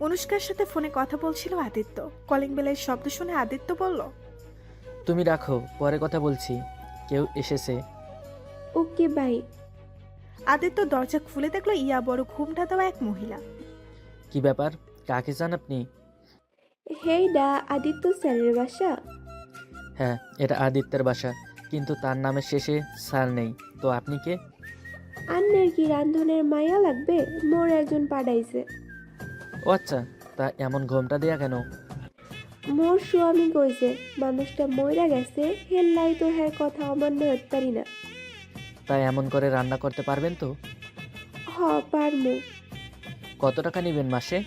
অনুষ্কার সাথে ফোনে কথা বলছিল আদিত্য। কলিং বেলের শব্দ শুনে আদিত্য বলল, তুমি রাখো, পরে কথা বলছি, কেউ এসেছে। Okay bye. আদিত্য দরজা খুলে দেখলো ইয়া বড় ঘুমটা দেওয়া এক মহিলা। কি ব্যাপার, কাকে চান আপনি? হেইডা আদিত্য স্যারের বাসা? হ্যাঁ, এটা আদিত্যের বাসা, কিন্তু তার নামের শেষে স্যার নেই। তো আপনি কে? আন্নের কি রান্ধনের মায়া লাগবে? মোর একজন পাঠাইছে। ও আচ্ছা, তা এমন ঘোমটা দেয়া কেন? মোর স্বামী কইছে মানুষটা মইরা গেছে, হেল্লাই তো হ্যার কথা অমান্য হতে পারি না। তাই এমন করে রান্না করতে পারবেন তো? হ পারমু। কত টাকা নেবেন মাসে?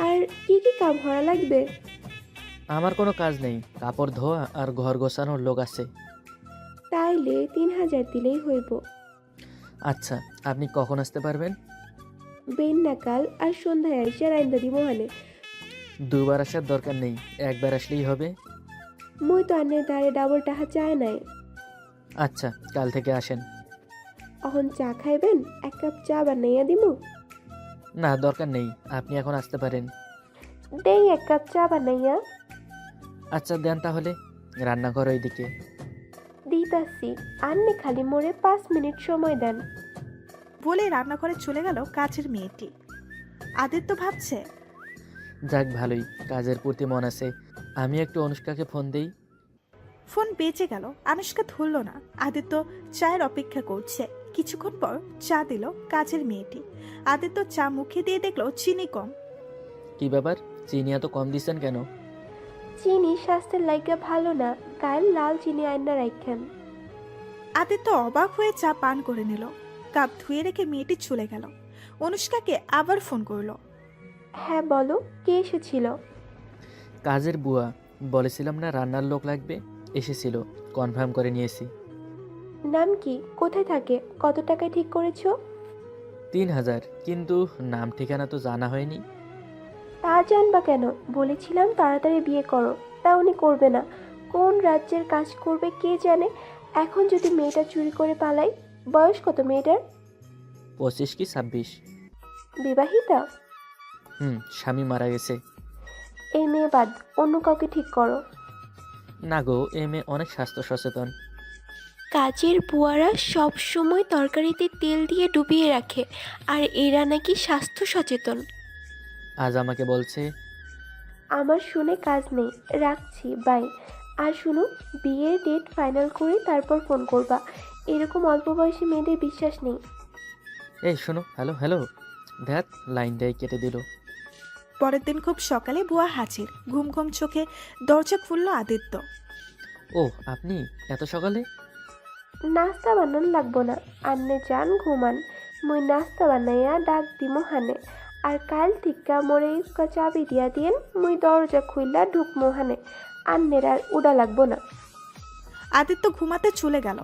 আর কি কি কাম হওয়া লাগবে? আমার কোনো কাজ নেই, কাপড় ধোয়া আর ঘর গোছানোর লোক আছে। তাইলে 3000 দিলেই হইব। আচ্ছা, আপনি কখন আসতে পারবেন? বেন্নাকাল আর সন্ধ্যায় আইসা রাইন্দা দিব হানে। দুবার আসার দরকার নেই, একবার আসলেই হবে। মুই তো আন্নের দ্বারে ডাবল টাকা চায় নাই। আচ্ছা, কাল থেকে আসেন। অহন চা খাইবেন? এক কাপ চা বানাইয়া দিমু? না, দরকার নেই, আপনি এখন আসতে পারেন। দেই এক কাপ চা বানাইয়া। আচ্ছা দেন তাহলে, রান্নাঘর ওইদিকে। দিতাছি, আন্নে খালি মোরে 5 মিনিট সময় দেন। বলে রান্নাঘরে চলে গেল কাজের মেয়েটি। আদিত্য ভাবছে, যাক ভালোই, কাজের প্রতি মন আছে। আমি একটু অনুষ্কাকে ফোন দেই। ফোন বেঁচে গেল। আনুষ্কা ধরল না। আদিত্য চায়ের অপেক্ষা করছে। কিছুক্ষণ পর চা দিল কাজের মেয়েটি। আদিত্য চা মুখে দিয়ে দেখলো চিনি কম। কি ব্যাপার, চিনি এত কম দিচ্ছেন কেন? চিনি স্বাস্থ্যের লাইগা ভালো না, কাল লাল চিনি আইনা রাখেন। আদিত্য অবাক হয়ে চা পান করে নিল। কাপ ধুয়ে রেখে মেয়েটি চলে গেল। অনুষ্কাকে আবার ফোন করলো। হ্যাঁ বলো, কে এসেছিল? কাজের বুয়া, বলেছিলাম না রান্নার লোক লাগবে, এসেছিল, কনফার্ম করে নিয়েছি। নাম কি? কোথায় থাকে? কত টাকায় ঠিক করেছো? 3000, কিন্তু নাম ঠিকানা তো জানা হয়নি। তা জানবা কেন? বলেছিলাম তাড়াতাড়ি বিয়ে করো, তা উনি করবে না। কোন রাজ্যের কাজ করবে কে জানে। এখন যদি মেয়েটা চুরি করে পালাই। বয়স কত মেয়েটার? 25 কি 26? বিবাহিতা? স্বামী মারা গেছে। এই মেয়ে বাদ, অন্য কাউকে ঠিক করো। না গো, এ মেয়ে অনেক স্বাস্থ্য সচেতন। কাজের বুয়ারা সব সময় তরকারিতে তেল দিয়ে ডুবিয়ে রাখে, আর এরা নাকি স্বাস্থ্য সচেতন। আজ আমাকে বলছে। আমার শুনে কাজ নেই, রাখছি, বাই। আর শুনো, বিয়ের ডেট ফাইনাল করে তারপর ফোন করবা। এরকম অল্প বয়সী মেয়েদের বিশ্বাস নেই। এই শোনো, হ্যালো হ্যালো, ধ্যাত, লাইনটাই কেটে দিল। পরের দিন খুব সকালে বুয়া হাজির। ঘুম ঘুম চোখে দরজা খুলল আদিত্য। ও আপনি এত সকালে? নাস্তা বানান লাগবো না, আন্নে যান ঘুমান। মুই নাস্তা বানাইয়া ডাক দিমু হানে। আর কাল থিকা মোরে চাবি দিয়া দিয়েন, মুই দরজা খুইলা ঢুকমু হানে। আন্নের আর উড়া লাগবো না। আদিত্য ঘুমাতে চলে গেল।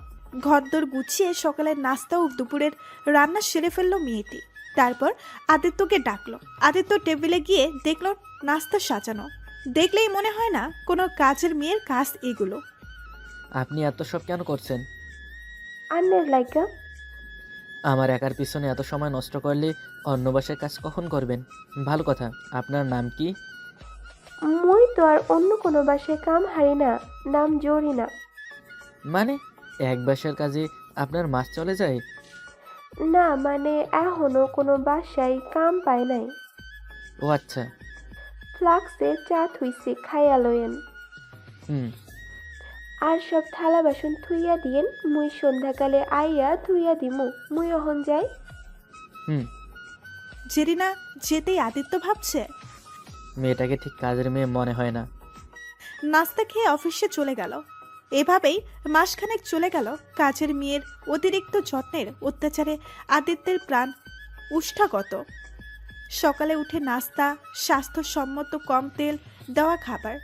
ঘরদোর গুছিয়ে সকালের নাস্তা ও দুপুরের রান্না সেরে ফেললো মেয়েটি। তারপর আদিত্যকে ডাকলো। আদিত্য টেবিলে গিয়ে দেখলো নাস্তা সাজানো। দেখলেই মনে হয় না কোনো কাজের মেয়ের কাজ এগুলো। আপনি এত সব কেন করছেন? আন্নের লাইগা। আমার একার পিছনে এত সময় নষ্ট করলে অন্য বাসায় কাজ কখন করবেন? ভালো কথা, আপনার নাম কি? মুই তো আর অন্য কোনো বাসায় কাম হারি না, নাম জরি না। মানে এক বাসার কাজে আপনার মাস চলে যায়? না মানে এখনো কোনো বাসায় কাম পায় নাই। ও আচ্ছা। ফ্লাক্সে চা থুইছে, খাইয়া লয়েন। হুম। আর সব থালা বাসন থুইয়া দিয়েন, মুই সন্ধ্যাকালে আইয়া থুইয়া দিমু। মুই অহন যাই। হুম। জেরিনা যেতেই আদিত্য ভাবছে, মেয়েটাকে ঠিক কাজের মেয়ে মনে হয় না। নাস্তা খেয়ে অফিসে চলে গেল। এভাবেই মাসখানেক চলে গেল। কাজের মেয়ের অতিরিক্ত যত্নের অত্যাচারে আদিত্যের প্রাণ উষ্ঠাগত। সকালে উঠে নাস্তা, স্বাস্থ্যসম্মত কম তেল দেওয়া খাবার,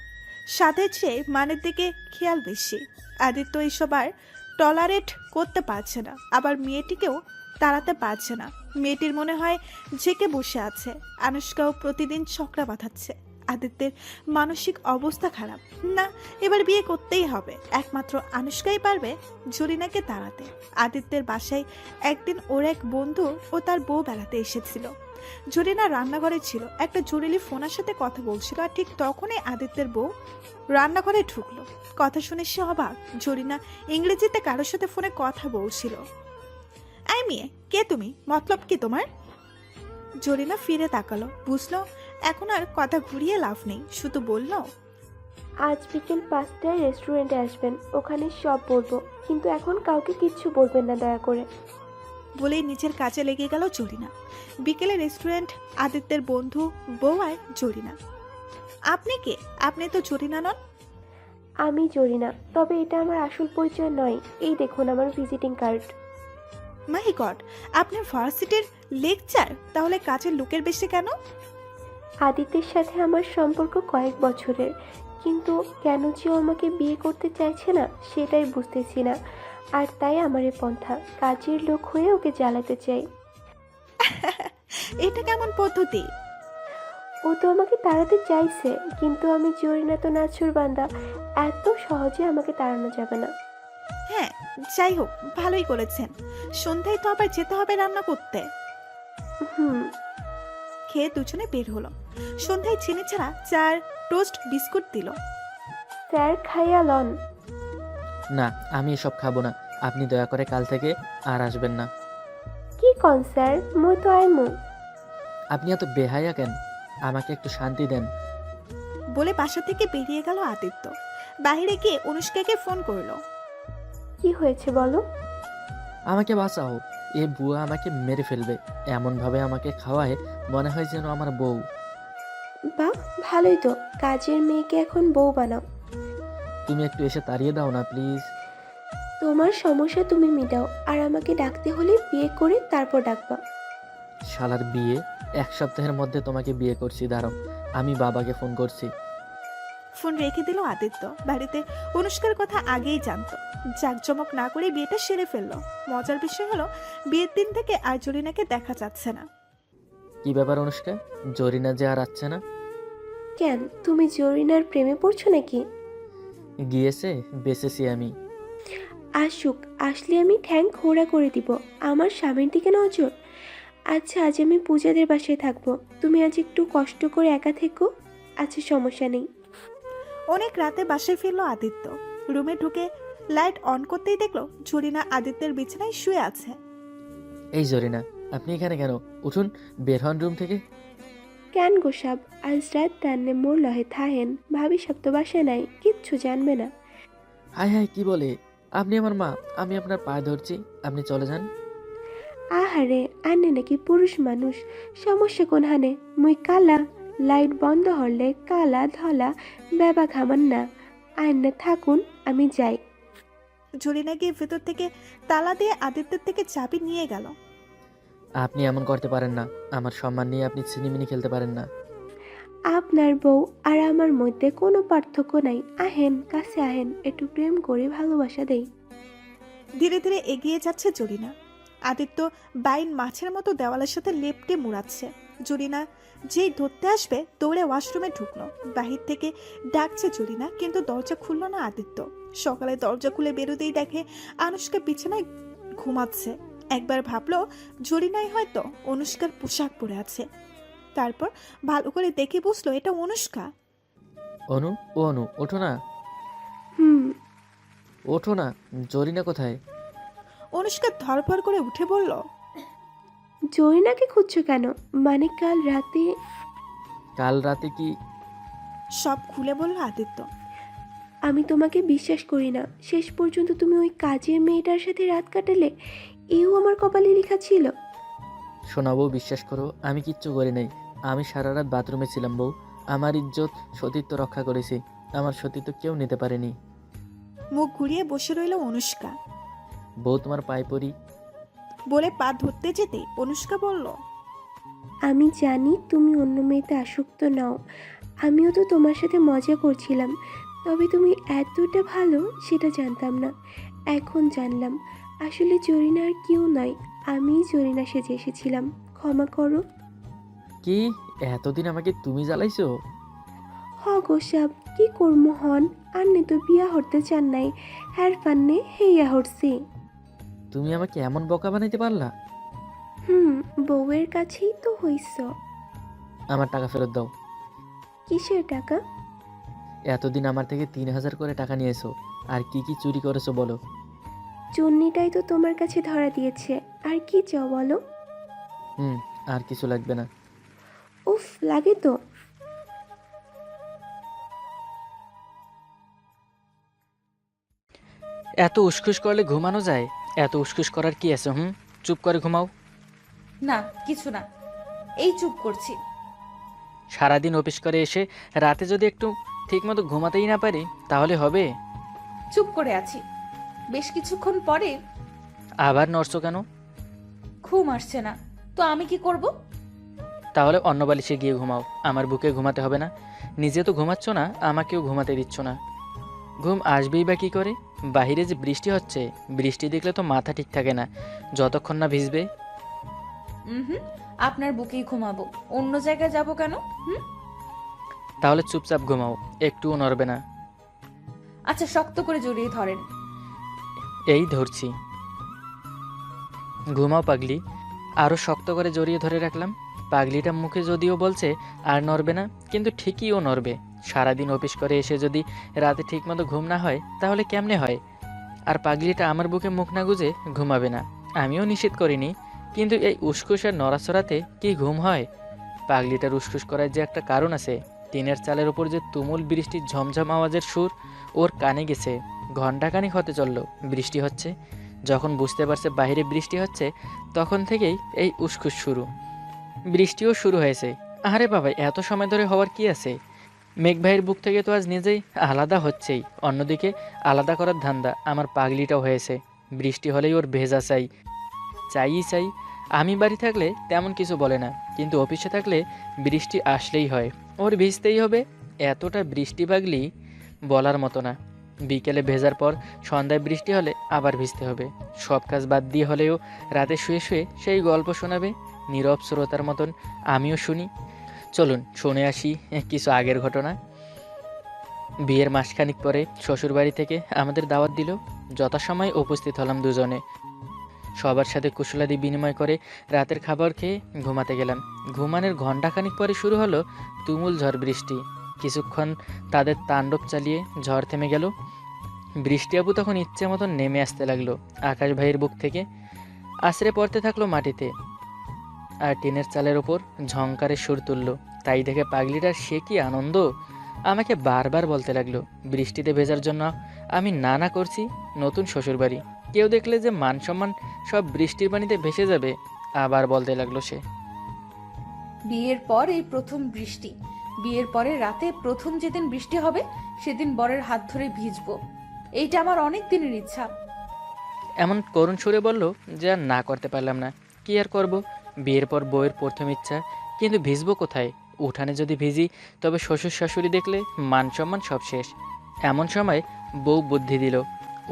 স্বাদের চেয়ে মানের দিকে খেয়াল বেশি। আদিত্য এইসব আর টলারেট করতে পারছে না, আবার মেয়েটিকেও তাড়াতে পারছে না। মেয়েটির মনে হয় জেকে বসে আছে। আনুষ্কাও প্রতিদিন চক্রা বাঁধাচ্ছে। আদিত্যের মানসিক অবস্থা খারাপ। না, এবার বিয়ে করতেই হবে। একমাত্র আনুষ্কাই পারবে জরিনাকে তাড়াতে। আদিত্যের বাসায় একদিন ওর এক বন্ধু ও তার বউ বেড়াতে এসেছিল। জরিনা রান্নাঘরে ছিল, একটা জরুরি ফোনের সাথে কথা বলছিল, আর ঠিক তখনই আদিত্যের বউ রান্নাঘরে ঢুকলো। কথা শুনে সে অবাক। জরিনা ইংরেজিতে কারোর সাথে ফোনে কথা বলছিল। এই মেয়ে, কে তুমি? মতলব কি তোমার? জরিনা ফিরে তাকালো, বুঝলো এখন আর কথা ঘুরিয়ে লাভ নেই, শুধু বলল, আজ বিকেল 5টায় রেস্টুরেন্টে আসবেন, ওখানে সব বলবো, কিন্তু এখন কাউকে কিচ্ছু বলবেন না দয়া করে। বলেই নিজের কাজে লেগে গেল জরিনা। বিকেলে রেস্টুরেন্ট, আদিত্যের বন্ধু, বউ আর জরিনা। আপনি কে? আপনি তো জরিনা নন। আমি জরিনা, তবে এটা আমার আসল পরিচয় নয়। এই দেখুন আমার ভিজিটিং কার্ড। মাই গড, আপনি ভার্সিটির লেকচার? তাহলে কাজের লোকের বেশি কেন? আদিত্যের সাথে আমার সম্পর্ক কয়েক বছরের, কিন্তু কেন যে ও আমাকে বিয়ে করতে চাইছে না সেটাই বুঝতেছি না। আর তাই আমার এ পন্থা, কাজের লোক হয়ে ওকে জ্বালাতে চাই। এটা কেমন পদ্ধতি? ও তো আমাকে তাড়াতে চাইছে, কিন্তু আমি জরিনা তো নাছুর বান্দা, এত সহজে আমাকে তাড়ানো যাবে না। হ্যাঁ, যাই হোক, ভালোই করেছেন। সন্ধ্যায় তো আবার যেতে হবে রান্না করতে। হুম। খেয়ে দুজনে বের হলো। সন্ধ্যায় চিনি ছাড়া চার টোস্ট বিস্কুট দিল। স্যার খাইয়া লন। না, আমি এসব খাবো না। আপনি দয়া করে কাল থেকে আর আসবেন না। কি কন স্যার, মই তো আইমু। আপনি এত বেহায়া কেন? আমাকে একটু শান্তি দেন। বলে বাসা থেকে বেরিয়ে গেল আদিত্য। বাইরে গিয়ে অনুষ্কাকে ফোন করলো। কি হয়েছে বলো? আমাকে বাঁচাও, এ বুয়া আমাকে মেরে ফেলবে। এমনভাবে আমাকে খাওয়ায় মনে হয় যেন আমার বউ। বাহ, ভালোই তো, কাজের মেয়েকে এখন বউ বানাও। তুমি একটু এসে তাড়িয়ে দাও না প্লিজ। তোমার সমস্যা তুমি মিটাও, আর আমাকে ডাকতে হলে বিয়ে করে তারপর ডাকবা। শালার বিয়ে! 1 সপ্তাহের মধ্যে তোমাকে বিয়ে করছি, দাঁড়াও, আমি বাবাকে ফোন করছি। ফোন রেখে দিল আদিত্য। বাড়িতে অনুষ্কার কথা আগেই জানতো। জাঁকজমক না করে বিয়েটা সেরে ফেললো। মজার বিষয় হলো, বিয়ের দিন থেকে আর জরিনাকে দেখা যাচ্ছে না। কি ব্যাপার অনুষ্কা, জরিনা যে আর আসছে না? কেন, তুমি জরিনার প্রেমে পড়ছো নাকি? গিয়েছে, বেঁচেছি আমি। আসুক, আসলে আমি ঠ্যাং খোড়া করে দিব। আমার স্বামীর দিকে নজর। আচ্ছা, আজ আমি পূজাদের বাসায় থাকবো, তুমি আজ একটু কষ্ট করে একা থেকো। আচ্ছা, সমস্যা নেই। অনেক রাতে বাসায় ফিরলো আদিত্য। রুমে ঢুকে লাইট অন করতেই দেখলো জরিনা আদিত্যের বিছানায় শুয়ে আছে। এই জরিনা, আপনি এখানে কেন? উঠুন, বের হন রুম থেকে। কেন গোসাব, আজ রাত টান্নে মোর লহে থাহেন, ভাবি সব তো বাসায় নাই, কিচ্ছু জানবে না। হায় হায়, কি বলে? আপনি আমার মা, আমি আপনার পায়ে ধরছি, আপনি চলে যান। আহারে, আনে নাকি পুরুষ মানুষ, সমস্যা কোন হানে? মুই কালা, লাইট বন্ধ হলে কালা ধলা বেবা খামান না। আইন থাকুন, আমি যাই। জরিনা গিয়ে ভেতর থেকে তালা দিয়ে আদিত্যের থেকে চাবি নিয়ে গেল। আপনি এমন করতে পারেন না। আমার সম্মান নিয়ে আপনি ছিনিমিনি খেলতে পারেন না। আপনার বউ আর আমার মধ্যে কোনো পার্থক্য নাই। আহেন, কাছে আহেন, একটু প্রেম করে ভালোবাসা দেই। ধীরে ধীরে এগিয়ে যাচ্ছে জরিনা। আদিত্য বাইন মাছের মতো দেওয়ালের সাথে লেপটে মুড়াচ্ছে। জরিনা যেই ধরতে আসবে দৌড়ে ওয়াশরুমে ঢুকলো। বাহির থেকে ডাকছে জরিনা, কিন্তু দরজা খুললো না আদিত্য। সকালে দরজা খুলে বেরোতেই দেখে আনুষ্কা বিছানায় ঘুমাচ্ছে। একবার ভাবলো জরিনাই হয়তো অনুষ্কার পোশাক পরে আছে। তারপর ভালো করে দেখে বুঝলো এটা অনুষ্কা। অনু, ও অনু, ওঠো না, হুম। ওঠো না। জরিনা কোথায়? অনুষ্কা ধরফর করে উঠে বলল, জরিনাকে খুঁজছো কেন? মানে কাল রাতে। কাল রাতে কি? সব খুলে বলল আদিত্য। আমি তোমাকে বিশ্বাস করি না। শেষ পর্যন্ত তুমি ওই কাজের মেয়েটার সাথে রাত কাটালে, এও আমার কপালে লেখা ছিল। শোনাবো, বিশ্বাস করো, আমি কিচ্ছু করি নাই। আমি সারা রাত বাথরুমে ছিলাম বউ। আমার ইজ্জত, সতীত্ব রক্ষা করেছি। আমার সতীত্ব কেউ নিতে পারেনি। মুখ ঘুরিয়ে বসে রইল অনুষ্কা। বউ, তোমার পায়ে পড়ি। বলে পা ধরতে যেতে অনুষ্কা বলল, আমি জানি তুমি অন্য মেয়েতে আসক্ত নও, আমিও তো তোমার সাথে মজা করছিলাম, তবে তুমি এতটা ভালো সেটা জানতাম না। এখন জানলাম আসলে জরিনা আর কেউ নয়, আমিই জরিনা সেজে এসেছিলাম। ক্ষমা করো। কি? এতদিন আমাকে তুমি জ্বালাইছো? হ গোসাব, কি কর্ম হন, আন্নে তো বিয়া হরতে চান নাই, হ্যার পান্নে হেয়া হরছি। তুমি আমাকে এমন বোকা বানাইতে পারলা? বউয়ের কাছেই তো হইছ। আমার টাকা ফেরত দাও। কিসের টাকা? এতদিন আমার থেকে 3,000 করে টাকা নিয়েছো, আর কি কি চুরি করেছো বলো। চুন্নিটাই তো তোমার কাছে ধরা দিয়েছে, আর কি চাও বলো? আর কিছু লাগবে না। উফ, লাগে তো। এত উসখুস করলে ঘুমানো যায়? এত উসখুস করার কি আছে? চুপ করে ঘুমাও। না, কিছু না, এই চুপ করছি। সারাদিন অফিস করে এসে রাতে যদি একটু ঠিকমতো ঘুমাতেই না পারি তাহলে হবে? চুপ করে আছি। বেশ কিছুক্ষণ পরে আবার নড়ছো কেন? ঘুম আসছে না, তো আমি কি করব? তাহলে অন্য বালিশে গিয়ে ঘুমাও, আমার বুকে ঘুমাতে হবে না। নিজে তো ঘুমাচ্ছ না, আমাকেও ঘুমাতে দিচ্ছ না। ঘুম আসবেই বা কী করে? বাহিরে যে বৃষ্টি হচ্ছে, বৃষ্টি দেখলে তো মাথা ঠিক থাকে না যতক্ষণ না ভিজবে। হুম, আপনার বুকেই ঘুমাবো, অন্য জায়গায় যাব কেন? তাহলে চুপচাপ ঘুমাও, একটুও নড়বে না। আচ্ছা, শক্ত করে জড়িয়ে ধরেন। এই ধরছি। ঘুমাও পাগলি। আরও শক্ত করে জড়িয়ে ধরে রাখলাম। পাগলিটা মুখে যদিও বলছে আর নড়বে না, কিন্তু ঠিকই ও নড়বে। সারাদিন অফিস করে এসে যদি রাতে ঠিকমতো ঘুম না হয় তাহলে কেমনে হয়? আর পাগলিটা আমার বুকে মুখ না গুজে ঘুমাবে না, আমিও নিষেধ করিনি, কিন্তু এই উসখুসের নড়াচড়াতে কি ঘুম হয়? পাগলিটার উসখুস করার যে একটা কারণ আছে। টিনের চালের ওপর যে তুমুল বৃষ্টির ঝমঝম আওয়াজের সুর ওর কানে গেছে। ঘণ্টাখানিক হতে চলল বৃষ্টি হচ্ছে। যখন বুঝতে পারছে বাইরে বৃষ্টি হচ্ছে, তখন থেকেই এই উসখুস শুরু। বৃষ্টিও শুরু হয়েছে। আরে বাবা, এত সময় ধরে হওয়ার কি আছে? মেঘ ভাইয়ের বুক থেকে তো আজ নিজেই আলাদা হচ্ছেই, অন্যদিকে আলাদা করার ধান্দা আমার পাগলিটাও হয়েছে। বৃষ্টি হলেই ওর ভেজা চাই, চাই। আমি বাড়ি থাকলে তেমন কিছু বলে না, কিন্তু অফিসে থাকলে বৃষ্টি আসলেই হয়, ওর ভিজতেই হবে। এতটা বৃষ্টি পাগলি বলার মতো না। বিকেলে ভেজার পর সন্ধ্যায় বৃষ্টি হলে আবার ভিজতে হবে। সব কাজ বাদ দিয়ে হলেও রাতে শুয়ে শুয়ে সেই গল্প শোনাবে নীরব শ্রোতার মতন। আমিও শুনি। চলুন শুনে আসি কিছু আগের ঘটনা। বিয়ের মাসখানিক পরে শ্বশুরবাড়ি থেকে আমাদের দাওয়াত দিল। যথাসময়ে উপস্থিত হলাম দুজনে। সবার সাথে কুশলাদি বিনিময় করে রাতের খাবার খেয়ে ঘুমাতে গেলাম। ঘুমানোর ঘণ্টাখানিক পরে শুরু হলো তুমুল ঝড় বৃষ্টি। কিছুক্ষণ তাদের তাণ্ডব চালিয়ে ঝড় থেমে গেল। বৃষ্টি আপু তখন ইচ্ছে মতন নেমে আসতে লাগলো আকাশ ভাইয়ের বুক থেকে, আছড়ে পড়তে থাকলো মাটিতে, আর টিনের চালের ওপর ঝংকারের সুর তুলল। তাই দেখে পাগলিটার সে কি আনন্দ! আমাকে বারবার বলতে লাগলো বৃষ্টিতে ভেজার জন্য আমি না করছি। নতুন শ্বশুরবাড়ি, কেউ দেখলে যে মান সম্মান সব বৃষ্টির পানিতে ভেসে যাবে। আবার বলতে লাগলো সে। বিয়ের পর এই প্রথম বৃষ্টি, বিয়ের পরে রাতে প্রথম যেদিন বৃষ্টি হবে সেদিন বরের হাত ধরে ভিজবো, এইটা আমার অনেক দিনের ইচ্ছা। এমন করুণ সুরে বলল যে আর না করতে পারলাম না। কি আর করব, বিয়ের পর বউয়ের প্রথম ইচ্ছা। কিন্তু ভিজবো কোথায়? উঠানে যদি ভিজি তবে শ্বশুর শাশুড়ি দেখলে মান সম্মান সব শেষ। এমন সময় বউ বুদ্ধি দিল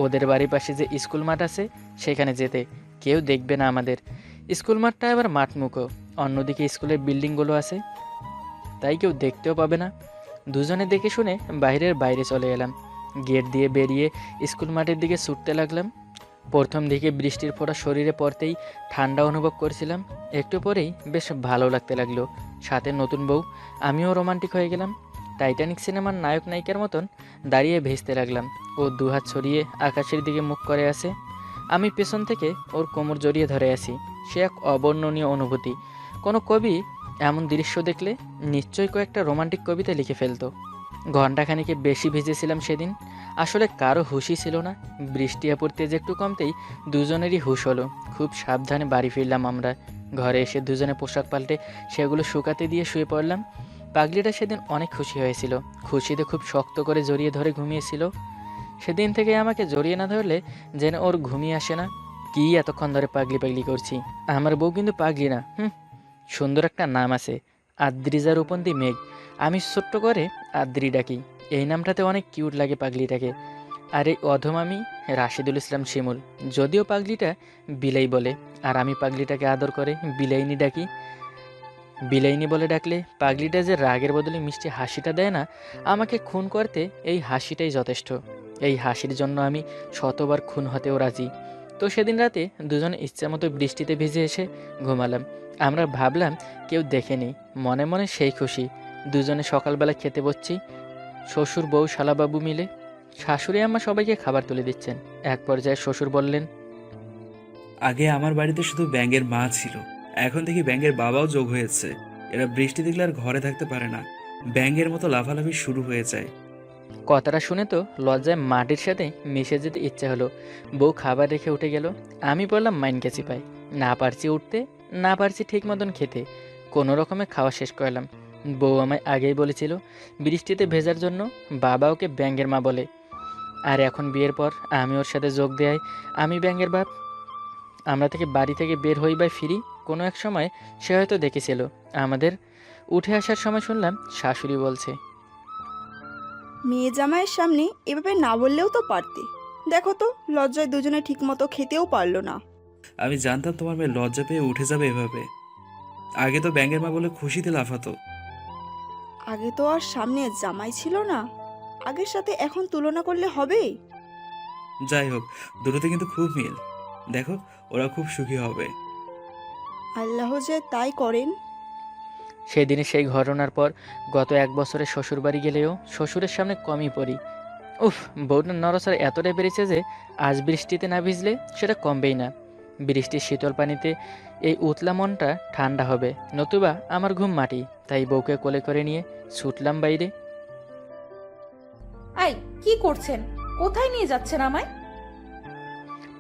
ওদের বাড়ির পাশে যে স্কুল মাঠ আছে সেখানে যেতে। কেউ দেখবে না আমাদের। স্কুল মাঠটা এবার মাঠমুখো, অন্যদিকে স্কুলের বিল্ডিংগুলো আছে, তাই কেউ দেখতেও পাবে না। দুজনে দেখে শুনে বাইরে চলে এলাম। গেট দিয়ে বেরিয়ে স্কুল মাঠের দিকে ছুটতে লাগলাম। প্রথম দিকে বৃষ্টির ফোঁটা শরীরে পড়তেই ঠান্ডা অনুভব করছিলাম, একটু পরেই বেশ ভালো লাগতে লাগলো। সাথে নতুন বউ, আমিও রোমান্টিক হয়ে গেলাম। টাইটানিক সিনেমার নায়ক নায়িকার মতন দাঁড়িয়ে ভেসতে লাগলাম। ও দুহাত ছড়িয়ে আকাশের দিকে মুখ করে আছে, আমি পেছন থেকে ওর কোমর জড়িয়ে ধরে আছি। সে এক অবর্ণনীয় অনুভূতি। কোনো কবি এমন দৃশ্য দেখলে নিশ্চয়ই কয়েকটা রোমান্টিক কবিতা লিখে ফেলতো। ঘণ্টাখানিকে বেশি ভিজেছিলাম সেদিন। আসলে কারো হুঁশই ছিল না। বৃষ্টি আপুর তেজ একটু কমতেই দুজনেরই হুঁশ হলো। খুব সাবধানে বাড়ি ফিরলাম আমরা। ঘরে এসে দুজনে পোশাক পাল্টে সেগুলো শুকাতে দিয়ে শুয়ে পড়লাম। পাগলিটা সেদিন অনেক খুশি হয়েছিল, খুশিতে খুব শক্ত করে জড়িয়ে ধরে ঘুমিয়েছিল। সেদিন থেকে আমাকে জড়িয়ে না ধরলে যেন ওর ঘুমিয়ে আসে না। কি এতক্ষণ ধরে পাগলি পাগলি করছি? আমার বউ কিন্তু পাগলি না। সুন্দর একটা নাম আছে, আদ্রিজা রূপন্তি মেঘ। আমি ছোট্ট করে আদ্রি ডাকি। এই নামটাতে অনেক কিউট লাগে পাগলিটাকে। আর এই অধম আমি রাশিদুল ইসলাম শিমুল। যদিও পাগলিটা বিলাই বলে, আর আমি পাগলিটাকে আদর করে বিলাইনি ডাকি। বিলাইনি বলে ডাকলে পাগলিটা যে রাগের বদলে মিষ্টি হাসিটা দেয় না, আমাকে খুন করতে এই হাসিটাই যথেষ্ট। এই হাসির জন্য আমি শতবার খুন হতেও রাজি। তো সেদিন রাতে দুজন ইচ্ছা মতো বৃষ্টিতে ভিজে এসে ঘুমালাম। আমরা ভাবলাম কেউ দেখেনি, মনে মনে সেই খুশি। দুজনে সকালবেলা খেতে বসছি, শ্বশুর বউ শালাবাবু মিলে। শাশুড়ি আম্মা সবাইকে খাবার তুলে দিচ্ছেন। এক পর্যায়ে শ্বশুর বললেন, আগে আমার বাড়িতে শুধু ব্যাঙের মা ছিল, এখন দেখি ব্যাঙের বাবাও যোগ হয়েছে। এরা বৃষ্টি দেখলে আর ঘরে থাকতে পারে না, ব্যাঙের মতো লাফালাফি শুরু হয়ে যায়। কথাটা শুনে তো লজ্জায় মাটির সাথে মিশে যেতে ইচ্ছে হলো। বউ খাবার রেখে উঠে গেল। আমি বললাম মাইনকে চিপাই, না পারছি উঠতে, না পারছি ঠিক মতন খেতে। কোনো রকমে খাওয়া শেষ করলাম। বউ আমায় আগেই বলেছিল বৃষ্টিতে ভেজার জন্য বাবা ওকে ব্যাঙের মা বলে। আর এখন বিয়ের পর আমি ওর সাথে যোগ দেয় আমি ব্যাঙের বাপ। আমরা থেকে বাড়ি থেকে বের হই বা ফিরি, কোনো এক সময় সে হয়তো দেখেছিল আমাদের। উঠে আসার সময় শুনলাম শাশুড়ি বলছে, মেয়ে জামাইয়ের সামনে এভাবে না বললেও তো পারতে। দেখো তো লজ্জায় দুজনে ঠিকমতো খেতেও পারলো না। আমি জানতাম তোমার মেয়ে লজ্জা পেয়ে উঠে যাবে এভাবে। আগে তো ব্যাঙের মা বলে খুশিতে লাফাতো। আগে তো আর সামনে জামাই ছিল না, আগের সাথে এখন তুলনা করলে হবে? যাই হোক, দুটোতে কিন্তু খুব মিল। দেখো, ওরা খুব সুখী হবে। আল্লাহ যে তাই করেন। সেদিনে সেই ঘটনার পর গত 1 বছরে শ্বশুরবাড়ি গেলেও শ্বশুরের সামনে কমই পড়ি। উফ, বউটার নড়াচড়া এতটাই বেড়েছে যে আজ বৃষ্টিতে না ভিজলে সেটা কমবেই না। বৃষ্টির শীতল পানিতে এই উতলা মনটা ঠান্ডা হবে, নতুবা আমার ঘুম মাটি। তাই বউকে কোলে করে নিয়ে ছুটলাম বাইরে। আই, কি করছেন? কোথায় নিয়ে যাচ্ছেন আমায়?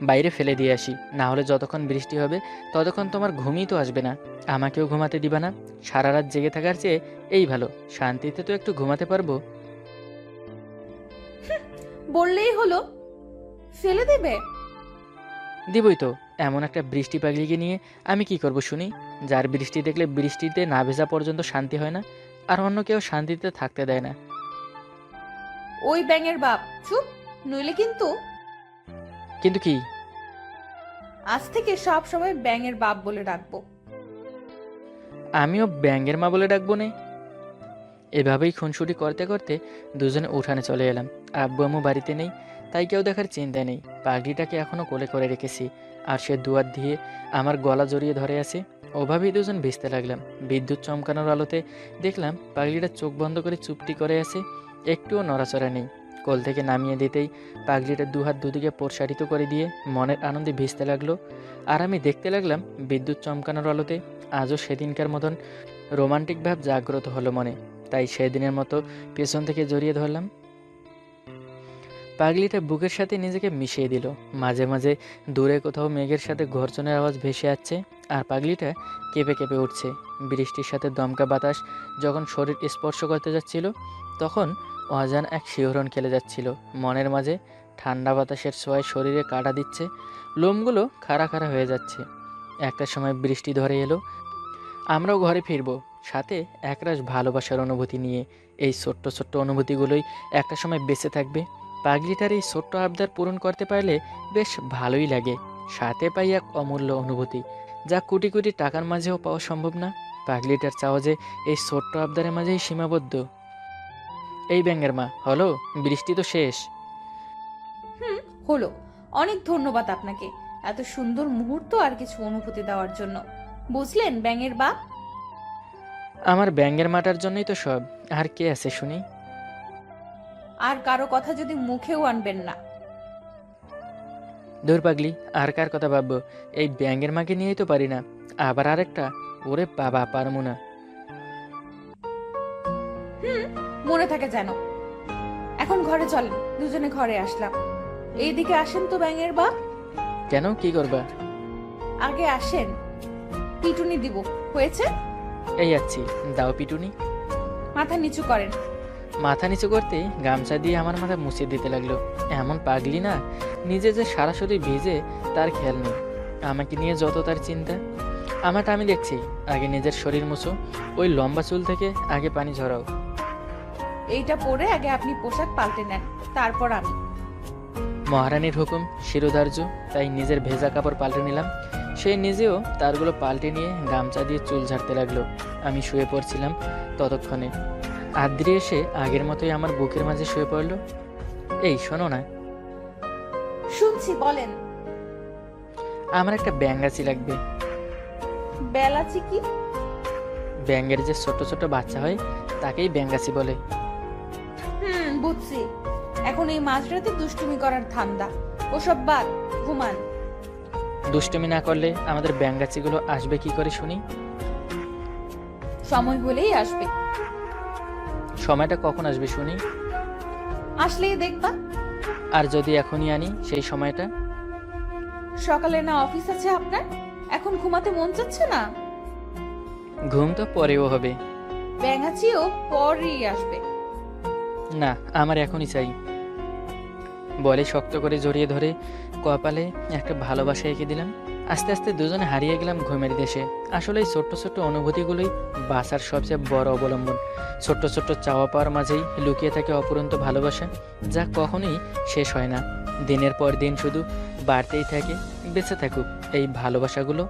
বাইরে ফেলে দিয়ে আসি, না হলে যতক্ষণ বৃষ্টি হবে ততক্ষণ তোমার ঘুমই তো আসবে না, আমাকেও ঘুমাতে দিবা না। সারা রাত জেগে থাকার চেয়ে এই ভালো, শান্তিতে তো একটু ঘুমাতে পারবো। বললেই হলো, ফেলে দেবে? দিবই তো, এমন একটা বৃষ্টি পাগলিকে নিয়ে আমি কি করব শুনি? যার বৃষ্টি দেখলে বৃষ্টিতে না ভেজা পর্যন্ত শান্তি হয় না, আর অন্য কেউ শান্তিতে থাকতে দেয় না। ওই ব্যাঙের বাপ চুপ, নইলে কিন্তু কিন্তু কি? আজ থেকে সব সময় ব্যাঙের বাপ বলে ডাকবো। আমিও ব্যাঙের মা বলে ডাকবো নে। এভাবেই খুনসুটি করতে করতে দুজনে উঠানে চলে এলাম। আব্বু আম্মু বাড়িতে নেই, তাই কেউ দেখার চিন্তা নেই। পাগড়িটাকে এখনো কোলে করে রেখেছি, আর সে দুয়ার দিয়ে আমার গলা জড়িয়ে ধরে আছে। ওভাবেই দুজন ভিজতে লাগলাম। বিদ্যুৎ চমকানোর আলোতে দেখলাম পাগড়িটা চোখ বন্ধ করে চুপটি করে আছে, একটুও নড়াচড়া নেই। কোল থেকে নামিয়ে দিতেই পাগড়িটা দুহাত দুদিকে প্রসারিত করে দিয়ে মনের আনন্দে ভিজতে লাগলো। আর আমি দেখতে লাগলাম বিদ্যুৎ চমকানোর আলোতে আজও সেদিনকার মতন রোমান্টিক ভাব জাগ্রত হলো মনে। তাই সেদিনের মতো পেছন থেকে জড়িয়ে ধরলাম। পাগলিটা বুকের সাথে নিজেকে মিশিয়ে দিল। মাঝে মাঝে দূরে কোথাও মেঘের সাথে গর্জনের আওয়াজ ভেসে আসছে, আর পাগলিটা কেঁপে কেঁপে উঠছে। বৃষ্টির সাথে দমকা বাতাস যখন শরীর স্পর্শ করতে যাচ্ছিল, তখন অজান এক শিহরণ খেলে যাচ্ছিল মনের মাঝে। ঠান্ডা বাতাসের ছোঁয়ায় শরীরে কাটা দিচ্ছে, লোমগুলো খাড়া খাড়া হয়ে যাচ্ছে। একটা সময় বৃষ্টি ধরে এলো, আমরাও ঘরে ফিরবো, সাথে একরাশ ভালোবাসার অনুভূতি নিয়ে। এই ছোট্ট ছোট্ট অনুভূতিগুলোই একটা সময় বেঁচে থাকবে। পাগলিটার এই ছোট্ট আবদার পূরণ করতে পারলে বেশ ভালোই লাগে। সাথে পাই এক অমূল্য অনুভূতি, যা কোটি কোটি টাকার মাঝেও পাওয়া সম্ভব না। পাগলিটার চাওয়া যে এই ছোট্ট আবদারের মাঝেই সীমাবদ্ধ। এই ব্যাঙের মা, হলো বৃষ্টি তো শেষ। হলো। অনেক ধন্যবাদ আপনাকে এত সুন্দর মুহূর্ত আর কিছু অনুভূতি দেওয়ার জন্য। বুঝলেন ব্যাঙের বাপ? আমার ব্যাঙের মাটার জন্যই তো সব, আর কে আছে শুনি? আর কারো কথা যদি মুখেও আনবেন না। দূর পাগলি, আর কার কথা ভাববো? এই ব্যাঙের মাকে নিয়েই তো পারি না, আবার আরেকটা? ওরে বাবা, পারমু না। মনে থাকে যেন। এখন ঘরে চলেন, দুজনে ঘরে আসলাম। এইদিকে আসেন তো ব্যাঙের বাপ। কেন, কি করবা? আগে আসেন, পিটুনি দিব। হয়েছে? এই আছি, দাও পিটুনি। মাথা নিচু করেন। মাথা নিচু করতে গামছা দিয়ে আমার মাথা মুছে দিতে লাগলো। এমন পাগলি না, নিজে যে সারা শরীর ভিজে তার খেয়াল নেই। আমাকে নিয়ে যত তার চিন্তা। আমারটা আমি দেখছি, আগে নিজের শরীর মুছো, ওই লম্বা চুল থেকে আগে পানি ঝরাও। এইটা পরে আগে আপনি পোশাক পাল্টে নেন, তারপর আমি। মহারানীর হুকুম শিরোধার্য, তাই নিজের ভেজা কাপড় পাল্টে নিলাম। সে নিজেও তারগুলো পাল্টে নিয়ে গামছা দিয়ে চুল ঝাড়তে লাগলো। আমি শুয়ে পড়ছিলাম ততক্ষণে। আদ্রি এসে আগের মতোই আমার বুকের মাঝে শুয়ে পড়ল। এই শোনো না। শুনছি, বলেন। আমার একটা ব্যাঙাচি লাগবে। বেলাচি কি? ব্যাঙের যে ছোট ছোট বাচ্চা হয় তাকেই ব্যাঙাচি বলে। বুঝছি। এখন এই মাঝরাতে দুষ্টুমি করার ধান্দা, ওসব বাদ, ঘুমান। দুষ্টুমি না করলে আমাদের ব্যাঙাচিগুলো আসবে কি করে শুনি? সময় হলেই আসবে। সময়টা কখন আসবে শুনি? আসলেই দেখবা। আর যদি এখনই আনি সেই সময়টা? সকালে না অফিস আছে আপনার? এখন ঘুমাতে মন চাচ্ছে না? ঘুম তো পরেও হবে। ব্যাঙাচিও পরেই আসবে। না, আমার এখনই চাই। বলে শক্ত করে জড়িয়ে ধরে কপালে একটা ভালোবাসা এঁকে দিলাম। আস্তে আস্তে দুজনে হারিয়ে গেলাম ঘুমের দেশে। আসলে এই ছোট্ট ছোট্ট অনুভূতিগুলোই বাঁচার সবচেয়ে বড় অবলম্বন। ছোট্ট ছোট্ট চাওয়া পাওয়ার মাঝেই লুকিয়ে থাকে অপরন্ত ভালোবাসা, যা কখনোই শেষ হয় না। দিনের পর দিন শুধু বাড়তেই থাকে। বেঁচে থাকুক এই ভালোবাসাগুলো।